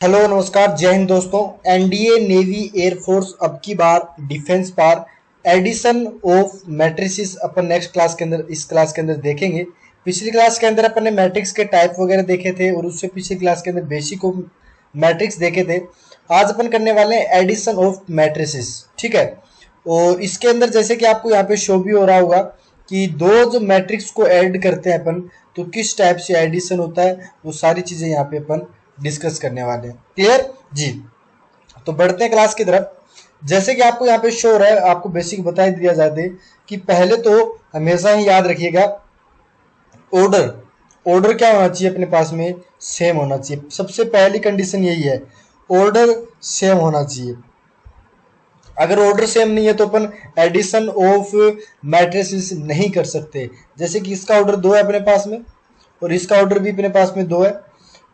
Hello नमस्कार जय हिंद दोस्तों। एनडीए नेवी एयरफोर्स अब की बार डिफेंस पार एडिशन ऑफ मैट्रिसेस अपन नेक्स्ट क्लास के अंदर इस क्लास के अंदर देखेंगे। पिछली क्लास के अंदर अपन ने मैट्रिक्स के टाइप वगैरह देखे थे और उससे पिछली क्लास के अंदर बेसिक ऑफ मैट्रिक्स देखे थे। आज अपन करने वाले हैं एडिशन ऑफ मैट्रिसेस, ठीक है। और इसके अंदर जैसे कि आपको यहाँ पे शो भी हो रहा होगा कि दो जो मैट्रिक्स को ऐड करते हैं अपन, तो किस टाइप से एडिशन होता है वो सारी चीजें यहाँ पे अपन डिस्कस करने वाले हैं। क्लियर जी। तो बढ़ते हैं क्लास की तरफ। जैसे कि आपको यहाँ पे शो हो रहा है, आपको बेसिक बता ही दिया जाता है कि पहले तो हमेशा ही याद रखिएगा ऑर्डर ऑर्डर क्या होना चाहिए अपने पास में, सेम होना चाहिए। सबसे पहली कंडीशन यही है, ऑर्डर सेम होना चाहिए। अगर ऑर्डर सेम नहीं है तो अपन एडिशन ऑफ मैट्रिसेस नहीं कर सकते। जैसे कि इसका ऑर्डर 2 है अपने पास में और इसका ऑर्डर भी अपने पास में 2 है,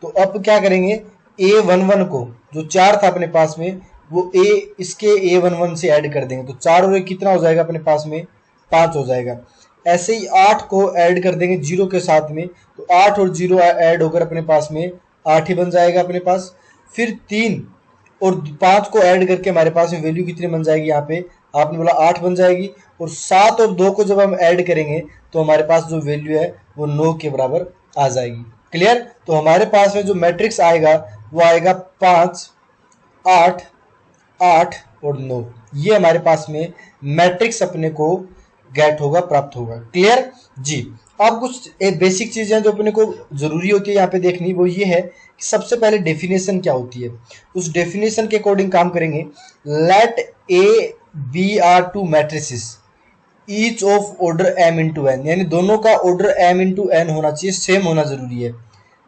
तो अब क्या करेंगे, A11 को जो 4 था अपने पास में वो ए इसके A11 से ऐड कर देंगे, तो 4 और 1 कितना हो जाएगा अपने पास में, 5 हो जाएगा। ऐसे ही 8 को ऐड कर देंगे 0 के साथ में, तो 8 और 0 ऐड होकर अपने पास में 8 ही बन जाएगा अपने पास। फिर 3 और 5 को ऐड करके हमारे पास में वैल्यू कितनी बन जाएगी, यहाँ पे आपने बोला 8 बन जाएगी। और 7 और 2 को जब हम ऐड करेंगे तो हमारे पास जो वैल्यू है वो 9 के बराबर आ जाएगी। क्लियर। तो हमारे पास में जो मैट्रिक्स आएगा वो आएगा 5, 8, 8 और 9। ये हमारे पास में मैट्रिक्स अपने को गेट होगा, प्राप्त होगा। क्लियर जी। अब कुछ बेसिक चीजें जो अपने को जरूरी होती है यहाँ पे देखनी, वो ये है कि सबसे पहले डेफिनेशन क्या होती है, उस डेफिनेशन के अकॉर्डिंग काम करेंगे। Let A B are two matrices each of order m into N, यानी दोनों का ऑर्डर m इंटू एन होना चाहिए, सेम होना जरूरी है।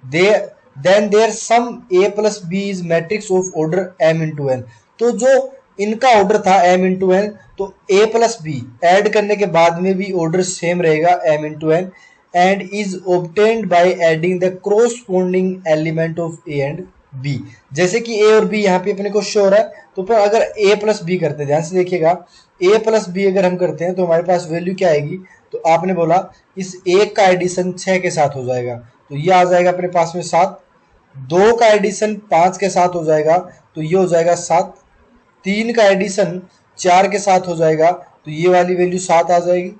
दे then their sum a plus B is matrix of order m into N. तो जो इनका ऑर्डर था m इंटू एन, तो a प्लस बी एड करने के बाद में भी ऑर्डर सेम रहेगा m into N, and is obtained by adding the corresponding element of a and b। जैसे कि a और b यहाँ पे अपने को शो हो रहा है, तो पर अगर a प्लस बी करते हैं, ध्यान से देखिएगा, a प्लस बी अगर हम करते हैं तो हमारे पास वैल्यू क्या आएगी, तो आपने बोला इस एक का एडिशन 6 के साथ हो जाएगा, तो ये आ जाएगा अपने पास में 7। 2 का एडिशन 5 के साथ हो जाएगा तो ये हो जाएगा 7। 3 का एडिशन 4 के साथ हो जाएगा तो ये वाली वैल्यू 7 आ जाएगी।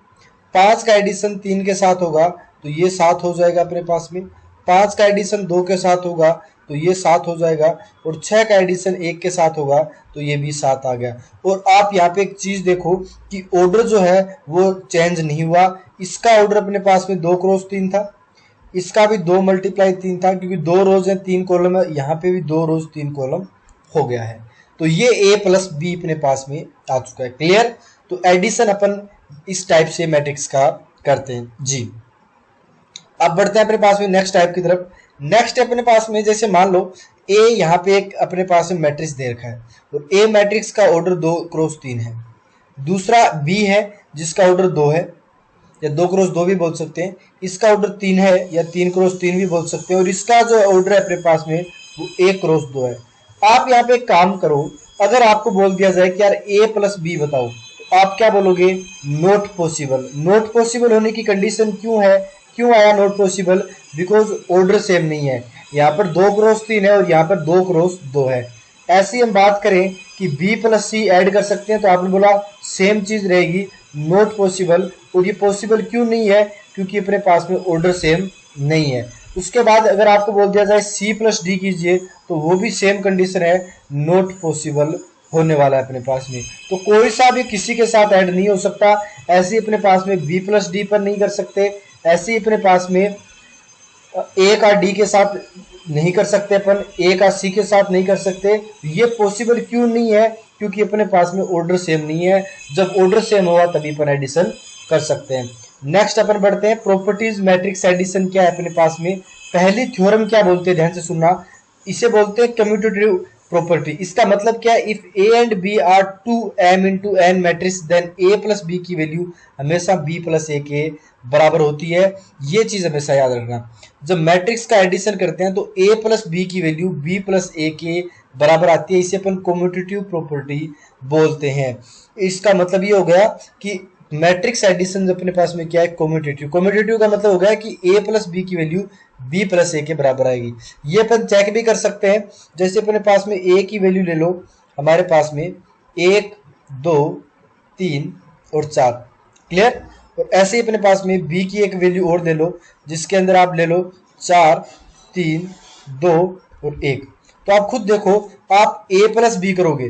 5 का एडिशन 3 के साथ होगा तो ये 7 हो जाएगा अपने पास में। 5 का एडिशन 2 के साथ होगा तो ये 7 हो जाएगा, और 6 का एडिशन 1 के साथ होगा तो ये भी 7 आ गया। और आप यहाँ पे एक चीज देखो कि ऑर्डर जो है वो चेंज नहीं हुआ। इसका ऑर्डर अपने पास में 2 क्रॉस 3 था, इसका भी 2 मल्टीप्लाई 3 था, क्योंकि 2 रोज है 3 कॉलम है, यहाँ पे भी 2 रोज 3 कॉलम हो गया है। तो ये a प्लस बी अपने पास में आ चुका है। क्लियर। तो एडिशन अपन इस टाइप से मैट्रिक्स का करते हैं जी। अब बढ़ते हैं अपने पास में नेक्स्ट टाइप की तरफ। नेक्स्ट अपने पास में जैसे मान लो ए यहाँ पे एक अपने पास में मैट्रिक्स दे रखा है, और ए मैट्रिक्स का ऑर्डर 2 क्रॉस 3 है। दूसरा बी है जिसका ऑर्डर 2 है, या 2 क्रॉस 2 भी बोल सकते हैं। इसका ऑर्डर 3 है या 3 क्रॉस 3 भी बोल सकते हैं, और इसका जो ऑर्डर है अपने पास में वो 1 क्रॉस 2 है। आप यहाँ पे एक काम करो, अगर आपको बोल दिया जाए कि यार ए प्लस बी बताओ, तो आप क्या बोलोगे, नॉट पॉसिबल। नॉट पॉसिबल होने की कंडीशन क्यों है, क्यों आया not possible, because order same नहीं है। यहाँ पर 2 क्रॉस 3 है और यहाँ पर 2 क्रॉस 2 है। ऐसी हम बात करें कि बी प्लस सी ऐड कर सकते हैं, तो आपने बोला सेम चीज रहेगी, नॉट पॉसिबल। और ये पॉसिबल क्यों नहीं है, क्योंकि अपने पास में ऑर्डर सेम नहीं है। उसके बाद अगर आपको बोल दिया जाए सी प्लस डी कीजिए, तो वो भी सेम कंडीशन है, नॉट पॉसिबल होने वाला है अपने पास में। तो कोई सा भी किसी के साथ ऐड नहीं हो सकता। ऐसे ही अपने पास में बी प्लस डी पर नहीं कर सकते, ऐसे ही अपने पास में ए का डी के साथ नहीं कर सकते, अपन ए का सी के साथ नहीं कर सकते। ये पॉसिबल क्यों नहीं है, क्योंकि अपने पास में ऑर्डर सेम नहीं है। जब ऑर्डर सेम होगा तभी अपन एडिशन कर सकते हैं। नेक्स्ट अपन बढ़ते हैं, प्रॉपर्टीज मैट्रिक्स एडिशन क्या है अपने पास में। पहली थ्योरम क्या बोलते हैं, ध्यान से सुनना, इसे बोलते हैं कम्यूटेटिव प्रॉपर्टी। इसका मतलब क्या है, if A and B are two M into N matrix, then A plus B की वैल्यू हमेशा बी प्लस ए के बराबर होती है। ये चीज हमेशा याद रखना। जब मैट्रिक्स का एडिशन करते हैं तो ए प्लस बी की वैल्यू बी प्लस ए के बराबर आती है। इसे अपन कम्यूटेटिव प्रॉपर्टी बोलते हैं। इसका मतलब ये हो गया कि मैट्रिक्स एडिशन अपने पास में क्या है, कम्यूटेटिव। कम्यूटेटिव का मतलब हो गया कि ए प्लस बी की वैल्यू बी प्लस ए के बराबर आएगी। ये अपन चेक भी कर सकते हैं, जैसे अपने पास में ए की वैल्यू ले लो, हमारे पास में 1 2 3 और 4, क्लियर। और ऐसे ही अपने पास में बी की एक वैल्यू और ले लो, जिसके अंदर आप ले लो 4 3 2 और 1। तो आप खुद देखो, आप ए प्लस बी करोगे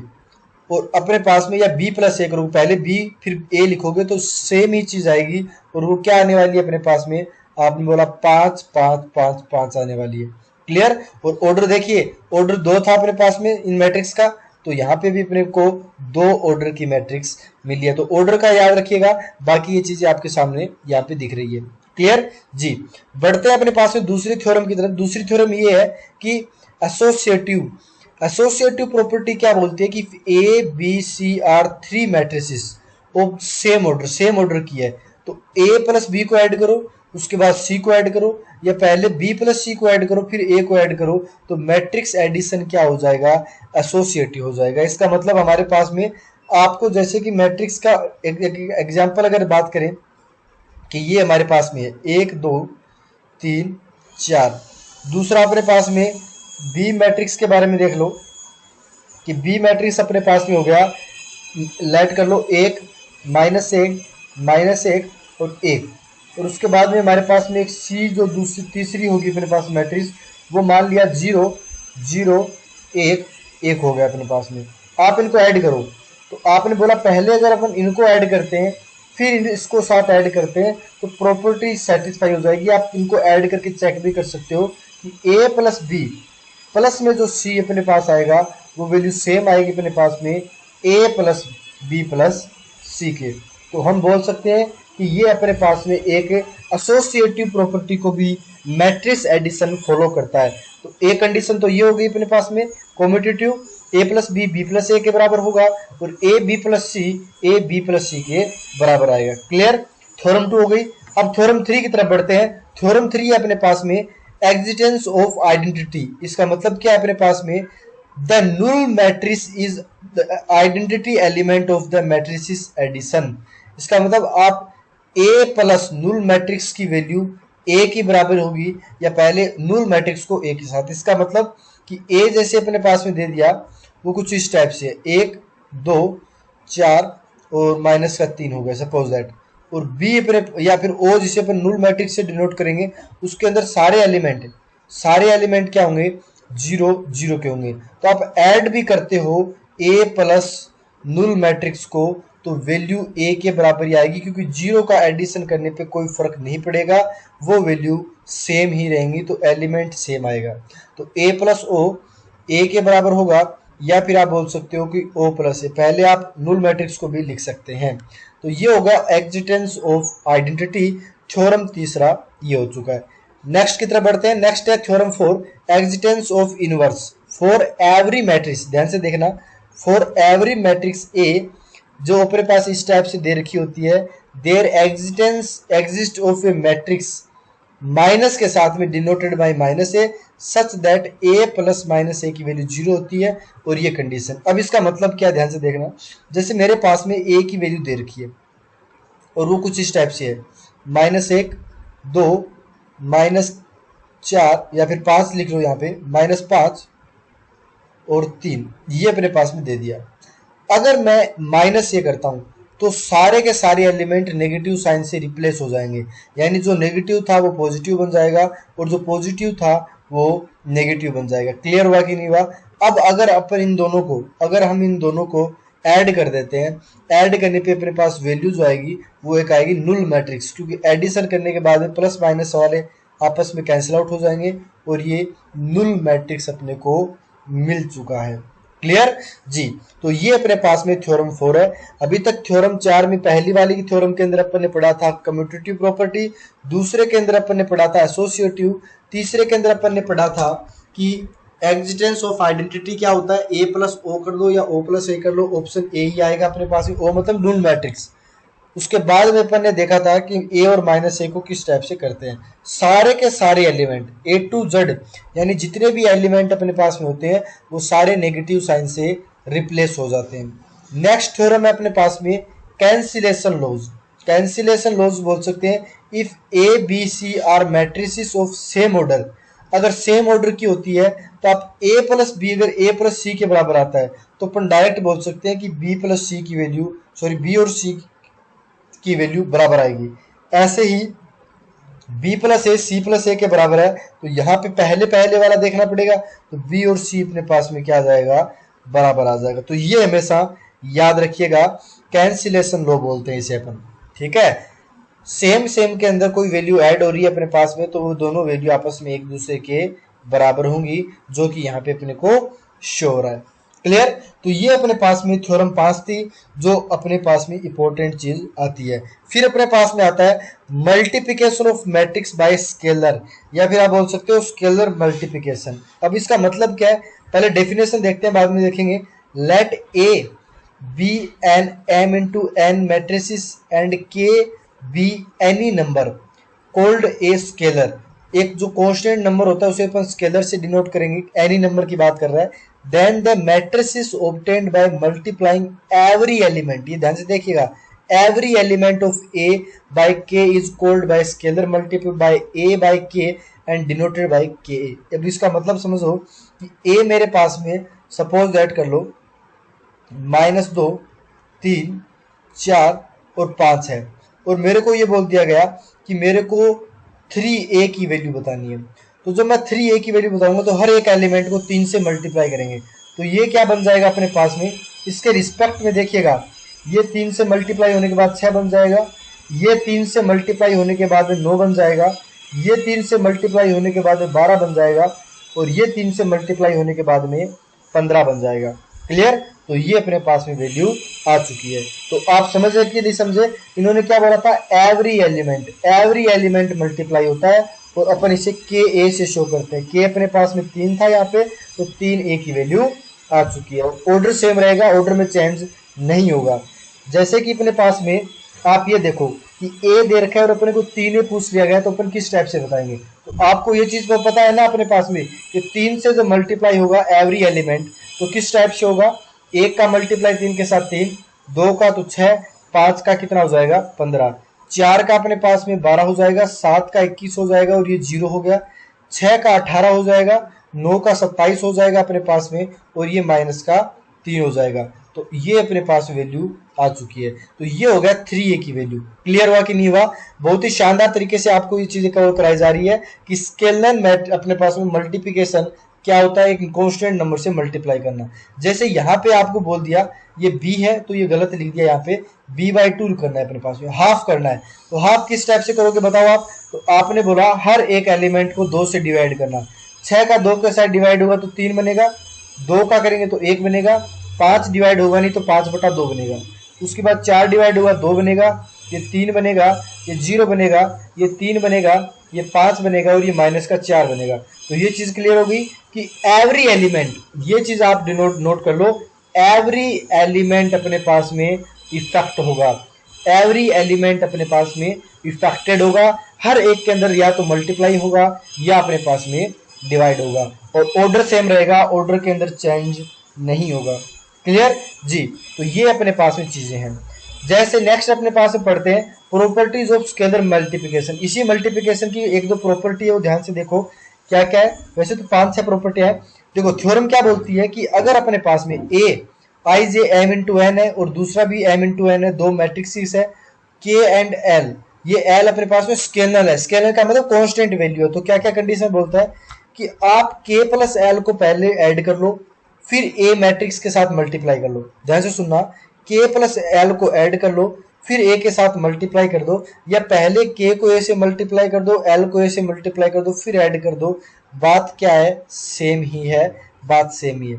और अपने पास में, या बी प्लस ए करोगे, पहले बी फिर ए लिखोगे तो सेम ही चीज आएगी। और वो क्या आने वाली है अपने पास में, आपने बोला 5 5 5 5 आने वाली है, क्लियर। और ऑर्डर देखिए, ऑर्डर 2 था अपने पास में इन मैट्रिक्स का, तो यहाँ पे भी अपने को 2 ऑर्डर की मैट्रिक्स मिली है। तो ऑर्डर का याद रखिएगा, बाकी ये चीजें आपके सामने यहाँ पे दिख रही है, क्लियर जी। बढ़ते हैं अपने पास में दूसरी थ्योरम की तरफ। दूसरी थ्योरम ये है कि एसोसिएटिव प्रॉपर्टी क्या बोलती है कि A B C are 3 matrices of same order की है, तो ए प्लस बी को ऐड करो, उसके बाद सी को ऐड करो, या पहले बी प्लस सी को ऐड करो फिर ए को ऐड करो, तो मैट्रिक्स एडिशन क्या हो जाएगा, एसोसिएटिव हो जाएगा। इसका मतलब हमारे पास में आपको, जैसे कि मैट्रिक्स का एग्जाम्पल अगर बात करें कि ये हमारे पास में है 1 2 3 4। दूसरा अपने पास में बी मैट्रिक्स के बारे में देख लो कि बी मैट्रिक्स अपने पास में हो गया, लेट कर लो 1 -1 -1 और 1। और उसके बाद में हमारे पास में एक सी जो तीसरी होगी अपने पास मैट्रिक्स, वो मान लिया 0 0 1 1 हो गया अपने पास में। आप इनको ऐड करो, तो आपने बोला पहले अगर अपन इनको ऐड करते हैं फिर इसको साथ ऐड करते हैं तो प्रॉपर्टी सेटिस्फाई हो जाएगी। आप इनको ऐड करके चेक भी कर सकते हो कि ए प्लस बी प्लस में जो सी अपने पास आएगा वो वैल्यू सेम आएगी अपने पास में ए प्लस बी प्लस सी के। तो हम बोल सकते हैं कि ये अपने पास में एक एसोसिएटिव प्रॉपर्टी को भी मैट्रिक्स एडिशन फॉलो करता है। तो ए कंडीशन तो ये हो गई अपने पास में commutative, A plus B B plus A के बराबर होगा, और ए बी प्लस सी के बराबर आएगा, क्लियर। थ्योरम 2 हो गई। अब थ्योरम 3 की तरफ बढ़ते हैं। थ्योरम 3 है अपने पास में एग्जिस्टेंस ऑफ आइडेंटिटी। इसका मतलब क्या है अपने पास में, the null matrix is the identity element of the matrices addition। इसका मतलब आप A प्लस null मैट्रिक्स की वैल्यू A की बराबर होगी, या पहले null मैट्रिक्स को A के साथ। इसका मतलब कि A जैसे अपने पास में दे दिया वो कुछ इस टाइप से है, 1 2 4 और माइनस का 3 हो गया सपोज दैट। और B अपने, या फिर O जिसे अपन null मैट्रिक्स से डिनोट करेंगे, उसके अंदर सारे एलिमेंट क्या होंगे, 0 0 के होंगे। तो आप ऐड भी करते हो A प्लस null मैट्रिक्स को, तो वैल्यू A के बराबर ही आएगी, क्योंकि 0 का एडिशन करने पे कोई फर्क नहीं पड़ेगा, वो वैल्यू सेम ही रहेंगी, तो एलिमेंट सेम आएगा। तो A प्लस O A के बराबर होगा, या फिर आप बोल सकते हो कि O प्लस A। पहले आप null मैट्रिक्स को भी लिख सकते हैं। तो ये होगा एग्जिस्टेंस ऑफ आइडेंटिटी। थ्योरम तीसरा ये हो चुका है। नेक्स्ट की तरफ बढ़ते हैं। नेक्स्ट है theorem 4, existence of inverse for every matrix. ध्यान से देखना, फॉर एवरी मैट्रिक्स ए जो अपने पास इस टाइप से दे रखी होती है, there exist of A matrix minus के साथ में denoted by minus A such that A plus minus A की वैल्यू 0 होती है, और ये कंडीशन। अब इसका मतलब क्या, ध्यान से देखना, जैसे मेरे पास में ए की वैल्यू दे रखी है और वो कुछ इस टाइप से है, -1 2 -4 या फिर 5 लिख लो यहाँ पे, -5 और 3, ये अपने पास में दे दिया। अगर मैं माइनस ये करता हूं तो सारे के सारे एलिमेंट नेगेटिव साइन से रिप्लेस हो जाएंगे, यानी जो नेगेटिव था वो पॉजिटिव बन जाएगा और जो पॉजिटिव था वो नेगेटिव बन जाएगा। क्लियर हुआ कि नहीं हुआ। अब अगर हम इन दोनों को ऐड कर देते हैं, ऐड करने पे अपने पास वैल्यू जो आएगी वो एक आएगी null मैट्रिक्स, क्योंकि एडिशन करने के बाद में प्लस माइनस वाले आपस में कैंसिल आउट हो जाएंगे, और ये null मैट्रिक्स अपने को मिल चुका है। क्लियर जी। तो ये अपने पास में थ्योरम 4 है। अभी तक थ्योरम 4 में पहली वाली की थ्योरम के अंदर अपन ने पढ़ा था कम्यूटेटिव प्रॉपर्टी, दूसरे के अंदर अपन ने पढ़ा था एसोसिएटिव, तीसरे के अंदर अपन ने पढ़ा था कि एग्जिस्टेंस ऑफ आइडेंटिटी क्या होता है, ए प्लस ओ कर दो या ओ प्लस ए कर लो, ऑप्शन ए ही आएगा अपने पास में, ओ मतलब null मैट्रिक्स। उसके बाद में अपन ने देखा था कि ए और माइनस ए को किस टाइप से करते हैं। सारे के सारे एलिमेंट ए टू जेड, यानी जितने भी एलिमेंट अपने पास में होते हैं वो सारे नेगेटिव साइन से रिप्लेस हो जाते हैं। नेक्स्ट थ्योरम है अपने पास में कैंसिलेशन लॉज। कैंसिलेशन लॉज बोल सकते हैं। If A B C are matrices of same order, अगर सेम ऑर्डर की होती है तो आप ए प्लस बी अगर ए प्लस सी के बराबर आता है तो अपन डायरेक्ट बोल सकते हैं कि बी प्लस सी की वैल्यू, सॉरी बी और सी की वैल्यू बराबर आएगी। ऐसे ही B plus A C plus A के बराबर है तो यहाँ पे पहले पहले वाला देखना पड़ेगा, तो बी और सी अपने पास में क्या आ जाएगा, बराबर आ जाएगा। तो ये हमेशा याद रखिएगा, कैंसिलेशन लॉ बोलते हैं इसे अपन, ठीक है। सेम सेम के अंदर कोई वैल्यू ऐड हो रही है अपने पास में तो वो दोनों वैल्यू आपस में एक दूसरे के बराबर होंगी, जो कि यहाँ पे अपने को शो हो रहा है। क्लियर। तो ये अपने पास में थ्योरम 5 थी, जो अपने पास में इंपॉर्टेंट चीज आती है। फिर अपने पास में आता है multiplication of matrix bye scalar, या फिर आप बोल सकते हो स्केलर मल्टीप्लिकेशन। अब इसका मतलब क्या है, पहले डेफिनेशन देखते हैं, बाद में देखेंगे। Let A be an m into n matrices and k be any number called a scalar. एक जो कांस्टेंट नंबर होता है उसे अपन स्केलर से डिनोट करेंगे, एनी नंबर की बात कर रहा है। Then the matrix is obtained by multiplying every element, ये ध्यान से देखिएगा, every element of A by k is called by scalar multiple by A by k and denoted bye के। अब इसका मतलब समझो कि ए मेरे पास में सपोज दैट कर लो -2, 3, 4 और 5 है, और मेरे को ये बोल दिया गया कि मेरे को 3a की वैल्यू बतानी है। तो जब मैं 3a की वैल्यू बताऊंगा तो हर एक एलिमेंट को 3 से मल्टीप्लाई करेंगे, तो ये क्या बन जाएगा अपने पास में, इसके रिस्पेक्ट में देखिएगा, ये 3 से मल्टीप्लाई होने के बाद 6 बन जाएगा, ये 3 से मल्टीप्लाई होने के बाद में 9 बन जाएगा, ये 3 से मल्टीप्लाई होने के बाद में 12 बन जाएगा, और ये 3 से मल्टीप्लाई होने के बाद में 15 बन जाएगा। क्लियर। तो ये अपने पास में वैल्यू आ चुकी है। तो आप समझ रहे कि नहीं समझे, इन्होंने क्या बोला था, एवरी एलिमेंट मल्टीप्लाई होता है, और अपन इसे के ए से शो करते हैं। के अपने पास में 3 था यहाँ पे, तो 3a की वैल्यू आ चुकी है। ऑर्डर सेम रहेगा, ऑर्डर में चेंज नहीं होगा। जैसे कि अपने पास में आप ये देखो कि ए दे रखा है और अपने को 3a पूछ लिया गया, तो अपन किस टाइप से बताएंगे। तो आपको ये चीज पता है ना अपने पास में कि 3 से जो मल्टीप्लाई होगा एवरी एलिमेंट, तो किस टाइप से होगा, 1 का मल्टीप्लाई 3 के साथ 3, 2 का तो 6, 5 का कितना हो जाएगा 15, 4 का अपने पास में 12 हो जाएगा, 7 का 21 हो जाएगा और ये 0 हो गया, 6 का 18 हो जाएगा, 9 का 27 हो जाएगा अपने पास में, और ये माइनस का 3 हो जाएगा। तो ये अपने पास वैल्यू आ चुकी है। तो ये हो गया 3a की वैल्यू। क्लियर हुआ कि नहीं हुआ। बहुत ही शानदार तरीके से आपको ये चीजें कवर कराई जा रही है कि स्केलर अपने पास में मल्टीप्लिकेशन क्या होता है, एक कांस्टेंट नंबर से मल्टीप्लाई करना। जैसे यहाँ पे आपको बोल दिया ये b है, तो ये गलत लिख दिया, यहाँ पे b/2 करना है अपने पास में, हाफ करना है। तो हाफ किस टाइप से करोगे बताओ आप, तो आपने बोला हर एक एलिमेंट को 2 से डिवाइड करना। 6 का 2 के साथ डिवाइड होगा तो 3 बनेगा, 2 का करेंगे तो 1 बनेगा, 5 डिवाइड होगा नहीं तो 5/2 बनेगा, उसके बाद 4 डिवाइड होगा 2 बनेगा, ये 3 बनेगा, ये 0 बनेगा, ये 3 बनेगा, ये 5 बनेगा और ये माइनस का 4 बनेगा। तो ये चीज क्लियर होगी कि एवरी एलिमेंट, ये चीज आप नोट कर लो, एवरी एलिमेंट अपने पास में इफेक्ट होगा, एवरी एलिमेंट अपने पास में इफेक्टेड होगा। हर एक के अंदर या तो मल्टीप्लाई होगा या अपने पास में डिवाइड होगा, और ऑर्डर सेम रहेगा, ऑर्डर के अंदर चेंज नहीं होगा। क्लियर जी। तो ये अपने पास में चीजें हैं। जैसे नेक्स्ट अपने पास में पढ़ते हैं प्रॉपर्टीज ऑफ स्केलर मल्टीप्लिकेशन। इसी मल्टीप्लिकेशन की एक दो प्रॉपर्टी है वो ध्यान से देखो क्या क्या है। वैसे तो 5-6 प्रॉपर्टी है। देखो थ्योरम क्या बोलती है कि अगर अपने पास में ए आई जे एम इंटू एन है और दूसरा भी एम इंटू एन है, दो मैट्रिक्स है के एंड एल, ये एल अपने पास में स्केलर है। स्केलर का मतलब कांस्टेंट वैल्यू है। तो क्या क्या कंडीशन बोलता है कि आप के प्लस एल को पहले ऐड कर लो, फिर ए मैट्रिक्स के साथ मल्टीप्लाई कर लो। ध्यान से सुनना, के प्लस एल को ऐड कर लो, फिर ए के साथ मल्टीप्लाई कर दो, या पहले के को ए से मल्टीप्लाई कर दो, एल को ए से मल्टीप्लाई कर दो, फिर ऐड कर दो। बात क्या है, सेम ही है, बात सेम ही है।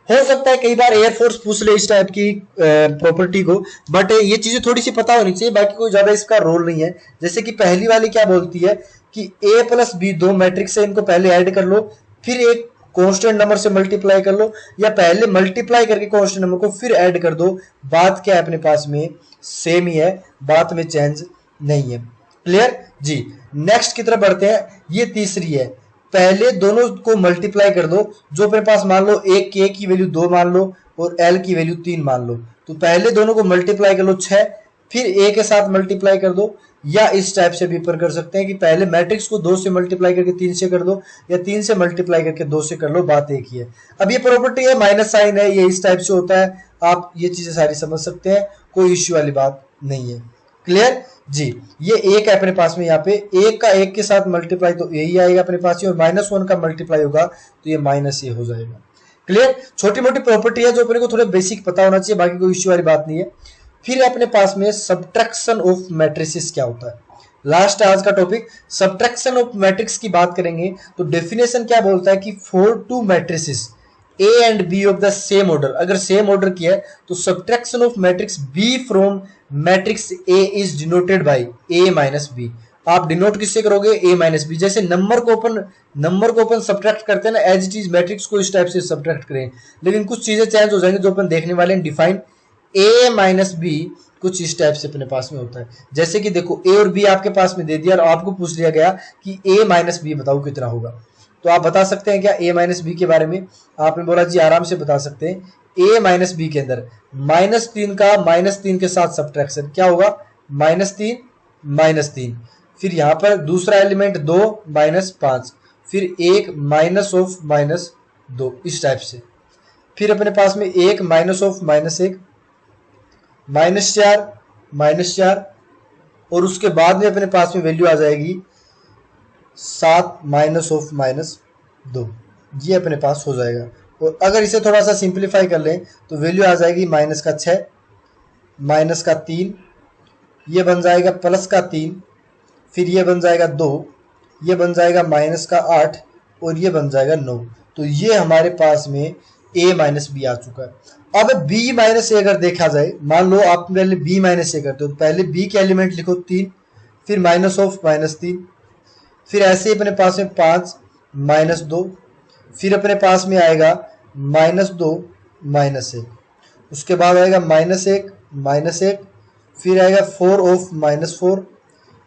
हो सकता है कई बार एयरफोर्स पूछ ले इस टाइप की प्रॉपर्टी को, बट ये चीजें थोड़ी सी पता होनी चाहिए, बाकी कोई ज्यादा इसका रोल नहीं है। जैसे कि पहली वाली क्या बोलती है कि ए प्लस बी दो मैट्रिक्स है, इनको पहले ऐड कर लो, फिर एक कांस्टेंट नंबर से मल्टीप्लाई कर लो, या पहले मल्टीप्लाई करके कांस्टेंट नंबर को फिर ऐड कर दो। बात क्या है अपने पास में सेम ही है, बात में चेंज नहीं है। क्लियर जी। नेक्स्ट की तरफ बढ़ते हैं। ये तीसरी है, पहले दोनों को मल्टीप्लाई कर दो। जो अपने पास मान लो एक के की वैल्यू 2 मान लो और एल की वैल्यू 3 मान लो, तो पहले दोनों को मल्टीप्लाई कर लो 6, फिर ए के साथ मल्टीप्लाई कर दो, या इस टाइप से भी पर कर सकते हैं कि पहले मैट्रिक्स को 2 से मल्टीप्लाई करके 3 से कर दो, या 3 से मल्टीप्लाई करके 2 से कर लो, बात एक ही है। अब ये प्रॉपर्टी है, माइनस साइन है, ये इस टाइप से होता है, आप ये चीजें सारी समझ सकते हैं, कोई इश्यू वाली बात नहीं है। क्लियर जी। ये एक है अपने पास में, यहाँ पे एक का एक के साथ मल्टीप्लाई तो यही आएगा अपने पास, और -1 का मल्टीप्लाई होगा तो ये -a हो जाएगा। क्लियर, छोटी मोटी प्रॉपर्टी है जो अपने को थोड़ा बेसिक पता होना चाहिए, बाकी कोई इश्यू वाली बात नहीं है। फिर अपने पास में सब्ट्रैक्शन ऑफ मैट्रिसेस क्या होता है, लास्ट आज का टॉपिक सब्ट्रैक्शन ऑफ मैट्रिक्स की बात करेंगे। तो डेफिनेशन क्या बोलता है कि for to matrices A and B of the same order, अगर सेम ऑर्डर किया है तो subtraction of matrix B from matrix A is denoted by A minus B। आप डिनोट किससे करोगे, A माइनस B। जैसे नंबर को अपन सब्ट्रैक्ट करते हैं ना, एज इट इज मैट्रिक्स को इस टाइप से सब्ट्रैक्ट करें, लेकिन कुछ चीजें चेंज हो जाएंगे जो अपन देखने वाले हैं। डिफाइन A माइनस B कुछ इस टाइप से अपने पास में होता है। जैसे कि देखो A और B आपके पास में दे दिया और आपको पूछ लिया गया कि A माइनस B बताओ कितना होगा, तो आप बता सकते हैं क्या A माइनस बी के बारे में? आपने बोला जी आराम से बता सकते हैं। A माइनस बी के अंदर -3 का -3 के साथ सब्ट्रैक्शन क्या होगा, -3 -3। फिर यहाँ पर दूसरा एलिमेंट 2 -5, फिर 1 माइनस ऑफ -2 इस टाइप से। फिर अपने पास में 1 माइनस ऑफ -1 -4 और उसके बाद में अपने पास में वैल्यू आ जाएगी 7 माइनस ऑफ -2, ये अपने पास हो जाएगा। और अगर इसे थोड़ा सा सिंप्लीफाई कर लें तो वैल्यू आ जाएगी -6 -3, ये बन जाएगा +3, फिर ये बन जाएगा 2, ये बन जाएगा -8 और ये बन जाएगा 9। तो ये हमारे पास में A माइनस बी आ चुका है। अब B माइनस ए अगर देखा जाए, मान लो आप पहले B माइनस ए करते हो तो पहले B के एलिमेंट लिखो 3, फिर माइनस ऑफ -3, फिर ऐसे ही अपने पास में 5 -2, फिर अपने पास में आएगा -2 -1, उसके बाद आएगा -1 फिर आएगा 4 ऑफ -4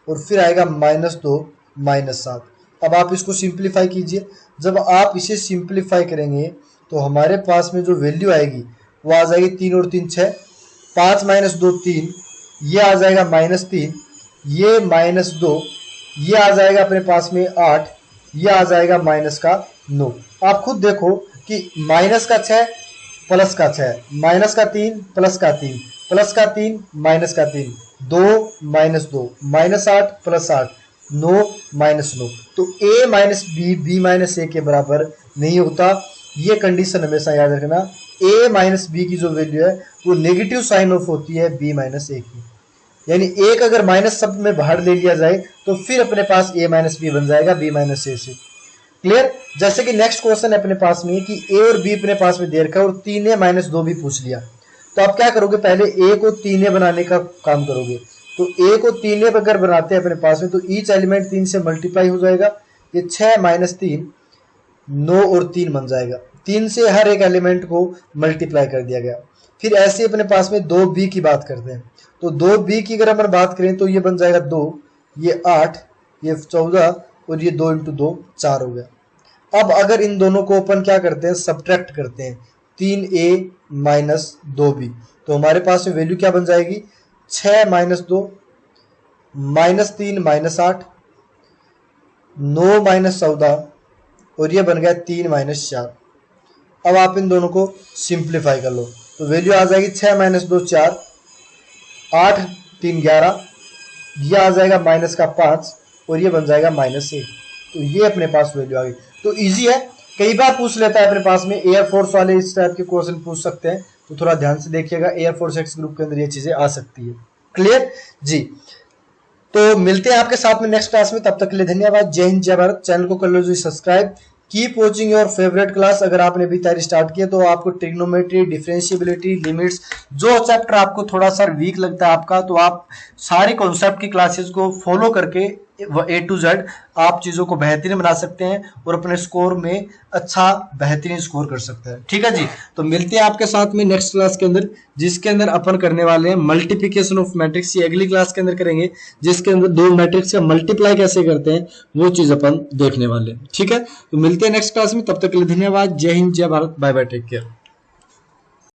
और फिर आएगा -2 -7। अब आप इसको सिंप्लीफाई कीजिए। जब आप इसे सिंप्लीफाई करेंगे तो हमारे पास में जो वैल्यू आएगी वो आ जाएगी 3 और 3 6, 5 -2 3, ये आ जाएगा -3, ये -2, ये आ जाएगा अपने पास में 8, ये आ जाएगा -9। आप खुद देखो कि -6 +6, -3 +3, +3 -3, 2 -2, -8 +8, 9 -9। तो A minus B B minus A के बराबर नहीं होता। ये कंडीशन हमेशा याद रखना। A माइनस बी की जो वैल्यू है वो नेगेटिव साइन ऑफ होती है B माइनस ए की, यानी एक अगर माइनस शब्द में बाहर ले लिया जाए तो फिर अपने पास A माइनस बी बन जाएगा B माइनस ए से। क्लियर। जैसे कि नेक्स्ट क्वेश्चन है अपने पास में कि A और B अपने पास में दे रखा है और 3A -2 भी पूछ लिया, तो आप क्या करोगे, पहले A को 3A बनाने का काम करोगे। तो A को 3A अगर बनाते हैं अपने पास में तो ईच एलिमेंट 3 से मल्टीप्लाई हो जाएगा, ये 6 -3 9 और 3 बन जाएगा। 3 से हर एक एलिमेंट को मल्टीप्लाई कर दिया गया। फिर ऐसे अपने पास में 2B की बात करते हैं, तो 2B की अगर अपन बात करें तो ये बन जाएगा 2, ये 8, ये 14 और ये 2 × 2 4 हो गया। अब अगर इन दोनों को अपन क्या करते हैं, सब्ट्रैक्ट करते हैं, 3A - 2B, तो हमारे पास में वैल्यू क्या बन जाएगी, 6 -2 -3 -8 9 -14 और ये बन गया 3 -4। अब आप इन दोनों को सिंप्लीफाई कर लो तो वैल्यू आ जाएगी 6 -2 4, 8 3 11, ये आ जाएगा -5 और ये बन जाएगा -1। तो ये अपने पास वैल्यू आ गई। तो इजी है, कई बार पूछ लेता है अपने पास में, एयरफोर्स वाले इस टाइप के क्वेश्चन पूछ सकते हैं, तो थोड़ा ध्यान से देखिएगा, एयरफोर्स एक्स ग्रुप के अंदर ये चीजें आ सकती है। क्लियर जी। तो मिलते हैं आपके साथ में नेक्स्ट क्लास में, तब तक के लिए धन्यवाद। जय हिंद जय भारत। चैनल को कर लो जी subscribe. Keep watching your favourite class. अगर आपने अभी तैयारी स्टार्ट किया तो आपको ट्रिग्नोमेट्री, डिफरेंशिएबिलिटी, लिमिट्स, जो चैप्टर आपको थोड़ा सा वीक लगता है आपका, तो आप सारी कॉन्सेप्ट की क्लासेस को फॉलो करके A to Z आप चीजों को बेहतरीन बना सकते हैं और अपने स्कोर में अच्छा बेहतरीन स्कोर कर सकते हैं। ठीक है जी। तो मिलते हैं आपके साथ में नेक्स्ट क्लास के अंदर, जिसके अंदर अपन करने वाले हैं मल्टीप्लिकेशन ऑफ मैट्रिक्स। ये अगली क्लास के अंदर करेंगे, जिसके अंदर दो मैट्रिक्स का मल्टीप्लाई कैसे करते हैं वो चीज अपन देखने वाले हैं। ठीक है। तो मिलते हैं नेक्स्ट क्लास में, तब तक के लिए धन्यवाद। जय हिंद जय Bharat. Bye bye, take care.